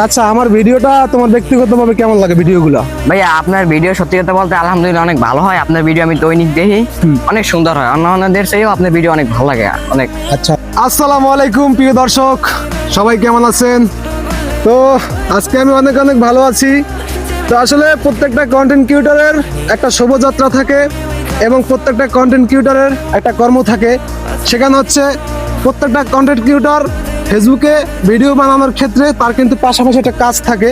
আচ্ছা, আমার ভিডিওটা তোমার ব্যক্তিগতভাবে কেমন লাগে ভিডিওগুলো? ভাইয়া আপনার ভিডিও সত্যি কথা বলতে আলহামদুলিল্লাহ অনেক ভালো হয়। আপনার ভিডিও আমি দৈনিক দেখি, অনেক সুন্দর হয়। অন্যদের চেয়েও আপনার ভিডিও অনেক ভালো লাগে অনেক। আচ্ছা, আসসালামু আলাইকুম প্রিয় দর্শক, সবাই কেমন আছেন? তো আজকে আমি অনেক অনেক ভালো আছি। তো আসলে প্রত্যেকটা কন্টেন্ট ক্রিয়েটরের একটা শোভাযাত্রা থাকে এবং প্রত্যেকটা কন্টেন্ট ক্রিয়েটরের একটা কর্ম থাকে। সেখানে হচ্ছে প্রত্যেকটা কন্টেন্ট ক্রিয়েটর ফেসবুকে ভিডিও বানানোর ক্ষেত্রে তার কিন্তু পাশাপাশি একটা কাজ থাকে।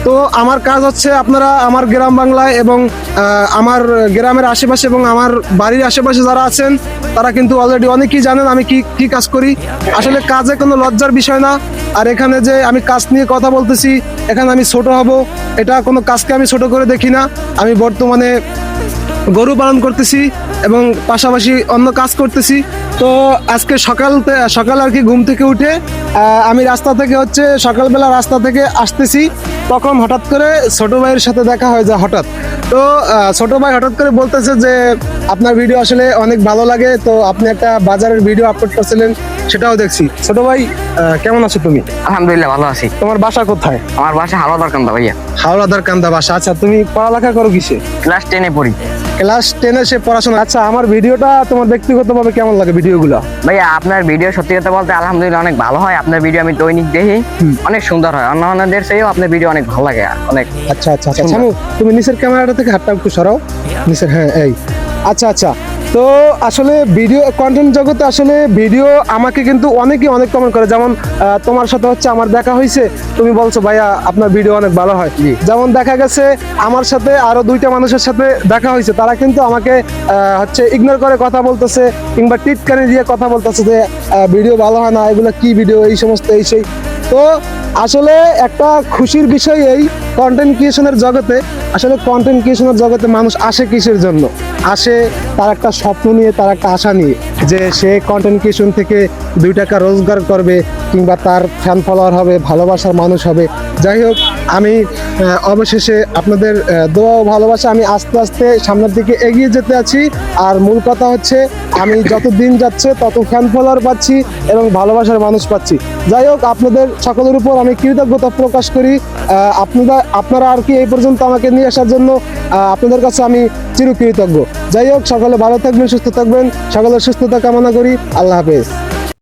তো আমার কাজ হচ্ছে, আপনারা আমার গ্রাম বাংলায় এবং আমার গ্রামের আশেপাশে এবং আমার বাড়ির আশেপাশে যারা আছেন তারা কিন্তু অলরেডি অনেকেই জানেন আমি কি কাজ করি। আসলে কাজে কোনো লজ্জার বিষয় না। আর এখানে যে আমি কাজ নিয়ে কথা বলতেছি, এখানে আমি ছোট হব, এটা কোনো কাজকে আমি ছোট করে দেখি না। আমি বর্তমানে গরু পালন করতেছি এবং পাশাপাশি অন্য কাজ করতেছি। তো আজকে সকাল আর কি ঘুম থেকে উঠে আমি সকালবেলা রাস্তা থেকে আসতেছি, তখন হঠাৎ করে ছোট ভাইয়ের সাথে দেখা হয় যায় হঠাৎ। তো ছোট ভাই হঠাৎ করে বলতেছে যে আপনার ভিডিও আসলে অনেক ভালো লাগে, তো আপনি একটা বাজারের ভিডিও আপলোড করছিলেন, সেটাও দেখছি। ছোট ভাই, কেমন আছো তুমি? আলহামদুলিল্লাহ ভালো আছি। তোমার বাসা কোথায়? আমার বাসা হাওড়াদার কান্দা ভাইয়া। হাওড়াদার কান্দা বাসা। আচ্ছা, তুমি পড়ালেখা করো কিসে? ক্লাস 10-এ পড়ি। ক্লাস 10-এ সে পড়াশোনা। আচ্ছা, আমার ভিডিওটা তোমার ব্যক্তিগতভাবে কেমন লাগে ভিডিওগুলো? ভাইয়া আপনার ভিডিও সত্যি কথা বলতে আলহামদুলিল্লাহ অনেক ভালো হয়। আপনার ভিডিও আমি দৈনিক দেখি, অনেক সুন্দর হয়। অন্যদের চেয়েও আপনার ভিডিও অনেক ভালো লাগে অনেক। আচ্ছা আচ্ছা আচ্ছা, শামু, তুমি নিচের ক্যামেরাটা থেকে হাতটা একটু সরাও নিচের। হ্যাঁ, এই। আচ্ছা আচ্ছা, তো আসলে ভিডিও কন্টেন্ট জগতে আসলে ভিডিও আমাকে কিন্তু অনেকেই অনেক কমেন্ট করে। যেমন তোমার সাথে হচ্ছে আমার দেখা হয়েছে, তুমি বলছো ভাইয়া আপনার ভিডিও অনেক ভালো হয়। যেমন দেখা গেছে আমার সাথে আরো 2টা মানুষের সাথে দেখা হয়েছে, তারা কিন্তু আমাকে হচ্ছে ইগনোর করে কথা বলতেছে কিংবা টিটকারি দিয়ে কথা বলতেছে যে ভিডিও ভালো হয় না, এগুলো কি ভিডিও, এই সমস্ত এই সেই। তো আসলে একটা খুশির বিষয় এই কন্টেন্ট ক্রিয়েশনের জগতে। আসলে কন্টেন্ট ক্রিয়েশনের জগতে মানুষ আসে কিসের জন্য? আসে তার একটা স্বপ্ন নিয়ে, তার একটা আশা নিয়ে, যে সে কন্টেন্ট ক্রিয়েশন থেকে 2 টাকা রোজগার করবে কিংবা তার ফ্যান ফলোয়ার হবে, ভালোবাসার মানুষ হবে। যাই হোক, আমি অবশেষে আপনাদের দোয়া ও ভালোবাসা আমি আস্তে আস্তে সামনের দিকে এগিয়ে যেতে আছি। আর মূল কথা হচ্ছে, আমি যত দিন যাচ্ছে তত ফ্যান ফলোয়ার পাচ্ছি এবং ভালোবাসার মানুষ পাচ্ছি। যাই হোক, আপনাদের সকলের উপর আমি কৃতজ্ঞতা প্রকাশ করি। আপনারা আর কি এই পর্যন্ত আমাকে নিয়ে আসার জন্য আপনাদের কাছে আমি চিরকৃতজ্ঞ। যাই হোক, সকলে ভালো থাকবেন, সুস্থ থাকবেন, সকলের সুস্থতা কামনা করি। আল্লাহ হাফেজ।